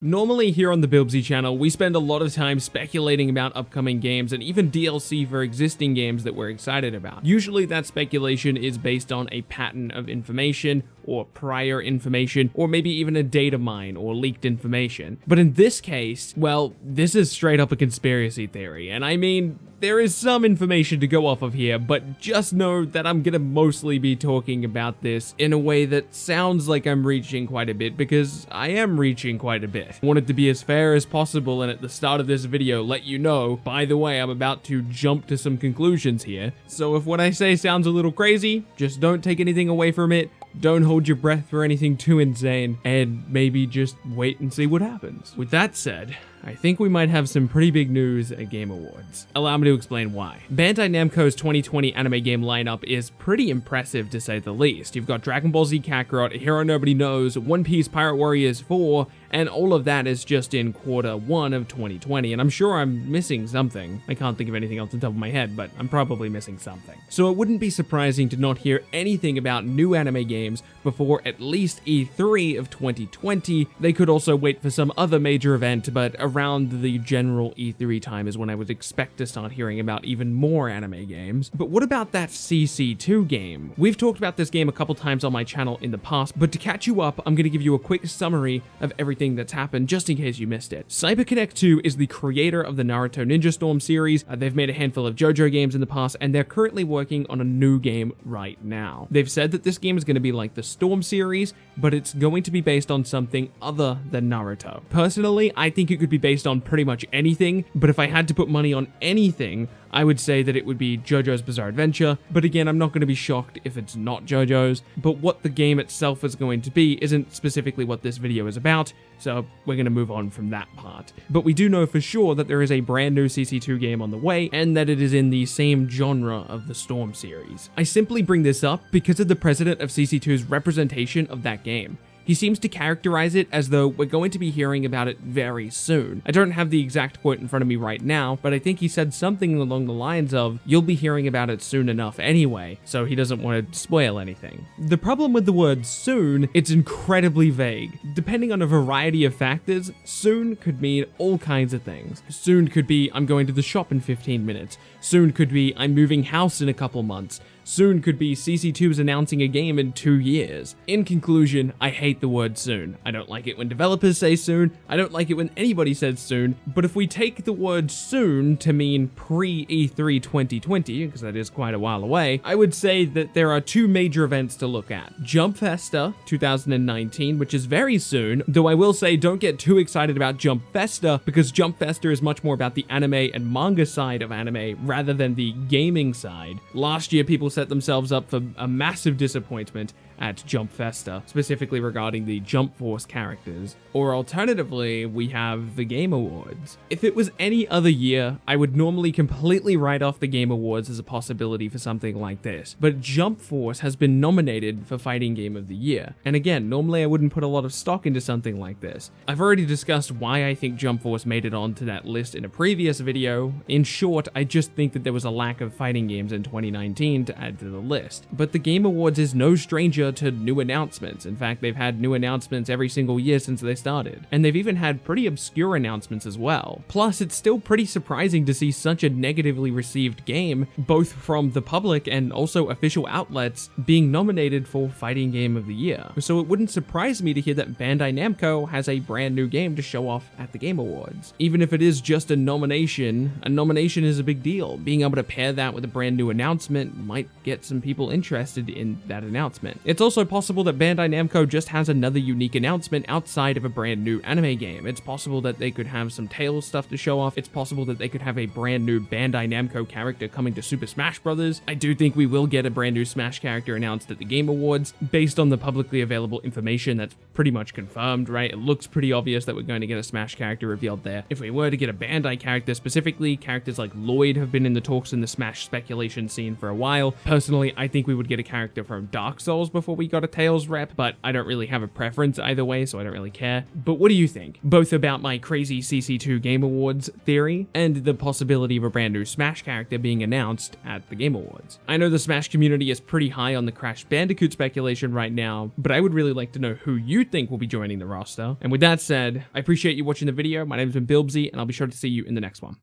Normally here on the Bilbsy channel, we spend a lot of time speculating about upcoming games and even DLC for existing games that we're excited about. Usually that speculation is based on a pattern of information or prior information, or maybe even a data mine or leaked information. But in this case, well, this is straight up a conspiracy theory, and I mean, there is some information to go off of here, but just know that I'm gonna mostly be talking about this in a way that sounds like I'm reaching quite a bit, because I am reaching quite a bit. I wanted to be as fair as possible, and at the start of this video let you know, by the way, I'm about to jump to some conclusions here. So if what I say sounds a little crazy, just don't take anything away from it. Don't hold your breath for anything too insane, and maybe just wait and see what happens. With that said, I think we might have some pretty big news at Game Awards. Allow me to explain why. Bandai Namco's 2020 anime game lineup is pretty impressive to say the least. You've got Dragon Ball Z Kakarot, A Hero Nobody Knows, One Piece Pirate Warriors 4, and all of that is just in Q1 of 2020, and I'm sure I'm missing something. I can't think of anything else on top of my head, but I'm probably missing something. So it wouldn't be surprising to not hear anything about new anime games before at least E3 of 2020. They could also wait for some other major event, but around the general E3 time is when I would expect to start hearing about even more anime games. But what about that CC2 game? We've talked about this game a couple times on my channel in the past, but to catch you up, I'm going to give you a quick summary of everything that's happened just in case you missed it. CyberConnect 2 is the creator of the Naruto Ninja Storm series. They've made a handful of JoJo games in the past, and they're currently working on a new game right now. They've said that this game is going to be like the Storm series, but it's going to be based on something other than Naruto. Personally, I think it could be based on pretty much anything, but if I had to put money on anything, I would say that it would be JoJo's Bizarre Adventure, but again, I'm not going to be shocked if it's not JoJo's. But what the game itself is going to be isn't specifically what this video is about, so we're going to move on from that part. But we do know for sure that there is a brand new CC2 game on the way, and that it is in the same genre of the Storm series. I simply bring this up because of the president of CC2's representation of that game. He seems to characterize it as though we're going to be hearing about it very soon. I don't have the exact quote in front of me right now, but I think he said something along the lines of, "You'll be hearing about it soon enough anyway," so he doesn't want to spoil anything. The problem with the word soon, it's incredibly vague. Depending on a variety of factors, soon could mean all kinds of things. Soon could be, I'm going to the shop in 15 minutes. Soon could be, I'm moving house in a couple months. Soon could be CC2's announcing a game in 2 years. In conclusion, I hate the word soon. I don't like it when developers say soon. I don't like it when anybody says soon. But if we take the word soon to mean pre-E3 2020, because that is quite a while away, I would say that there are two major events to look at. Jump Festa 2019, which is very soon, though I will say don't get too excited about Jump Festa, because Jump Festa is much more about the anime and manga side of anime rather than the gaming side. Last year, people set themselves up for a massive disappointment at Jump Festa, specifically regarding the Jump Force characters. Or alternatively, we have the Game Awards. If it was any other year, I would normally completely write off the Game Awards as a possibility for something like this, but Jump Force has been nominated for Fighting Game of the Year. And again, normally I wouldn't put a lot of stock into something like this. I've already discussed why I think Jump Force made it onto that list in a previous video. In short, I just think that there was a lack of fighting games in 2019 to add to the list. But the Game Awards is no stranger to new announcements. In fact, they've had new announcements every single year since they started. And they've even had pretty obscure announcements as well. Plus, it's still pretty surprising to see such a negatively received game, both from the public and also official outlets, being nominated for Fighting Game of the Year. So it wouldn't surprise me to hear that Bandai Namco has a brand new game to show off at the Game Awards. Even if it is just a nomination is a big deal. Being able to pair that with a brand new announcement might get some people interested in that announcement. It's also possible that Bandai Namco just has another unique announcement outside of a brand new anime game. It's possible that they could have some Tales stuff to show off. It's possible that they could have a brand new Bandai Namco character coming to Super Smash Bros. I do think we will get a brand new Smash character announced at the Game Awards based on the publicly available information that's pretty much confirmed, right? It looks pretty obvious that we're going to get a Smash character revealed there. If we were to get a Bandai character specifically, characters like Lloyd have been in the talks in the Smash speculation scene for a while. Personally, I think we would get a character from Dark Souls before before we got a Tails rep, but I don't really have a preference either way, so I don't really care. But what do you think? Both about my crazy CC2 Game Awards theory and the possibility of a brand new Smash character being announced at the Game Awards. I know the Smash community is pretty high on the Crash Bandicoot speculation right now, but I would really like to know who you think will be joining the roster. And with that said, I appreciate you watching the video. My name has been Bilbzy, and I'll be sure to see you in the next one.